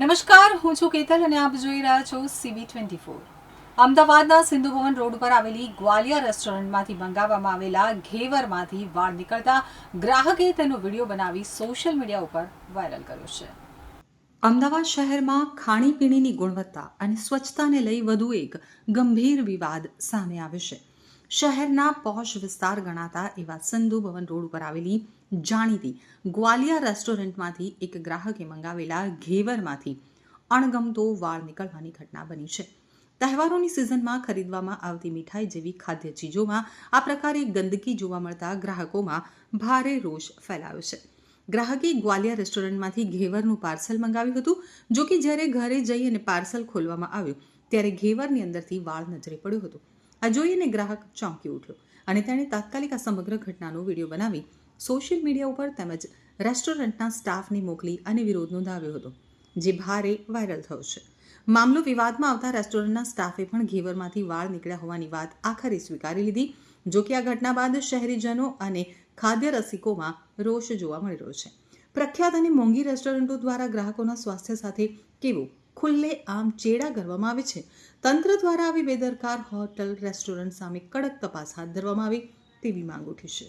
નમસ્કાર, હું છું કેતલ અને આપ જોઈ રહ્યા છો CB24। અમદાવાદના સિંધુ ભવન રોડ પર આવેલી ગ્વાલિયર રેસ્ટોરન્ટમાંથી મંગાવવામાં આવેલા ઘેવરમાંથી વાળ નીકળતા ગ્રાહકે તેનો વિડીયો બનાવી સોશિયલ મીડિયા ઉપર વાયરલ કર્યો છે। અમદાવાદ શહેરમાં ખાણીપીણીની ગુણવત્તા અને સ્વચ્છતાને લઈ વધુ એક ગંભીર વિવાદ સામે આવ્યો છે। શહેરના પોશ વિસ્તાર ગણાતા એવા સિંધુ ભવન રોડ ઉપર આવેલી જાણીતી ગ્વાલિયર રેસ્ટોરન્ટમાંથી એક ગ્રાહકે મંગાવેલા ઘેવરમાંથી અણગમતો વાળ નીકળવાની ઘટના બની છે। તહેવારોની સિઝનમાં ખરીદવામાં આવતી મીઠાઈ જેવી ખાદ્ય ચીજોમાં આ પ્રકારે ગંદકી જોવા મળતા ગ્રાહકોમાં ભારે રોષ ફેલાયો છે। ગ્રાહકે ગ્વાલિયર રેસ્ટોરન્ટમાંથી ઘેવરનું પાર્સલ મંગાવ્યું હતું, જો કે જ્યારે ઘરે જઈ અને પાર્સલ ખોલવામાં આવ્યું ત્યારે ઘેવરની અંદરથી વાળ નજરે પડ્યો હતો। આ જોઈને ગ્રાહક ચોંકી ઉઠ્યો અને તેણે તાત્કાલિક આ સમગ્ર ઘટનાનો વિડીયો બનાવી સોશિયલ મીડિયા ઉપર તેમજ રેસ્ટોરન્ટના સ્ટાફને મોકલી અને વિરોધ નોંધાવ્યો હતો, જે ભારે વાયરલ થયો છે। મામલો વિવાદમાં આવતા રેસ્ટોરન્ટના સ્ટાફે પણ ઘેવરમાંથી વાળ નીકળ્યા હોવાની વાત આખરે સ્વીકારી લીધી। જો કે આ ઘટના બાદ શહેરીજનો અને ખાદ્ય રસિકોમાં રોષ જોવા મળી રહ્યો છે। પ્રખ્યાત અને મોંઘી રેસ્ટોરન્ટો દ્વારા ગ્રાહકોના સ્વાસ્થ્ય સાથે કેવું ખુલ્લે આમ ચેડા કરવામાં આવે છે। તંત્ર દ્વારા આવી બેદરકાર હોટલ રેસ્ટોરન્ટ સામે કડક તપાસ હાથ ધરવામાં આવે તેવી માંગ ઉઠી છે।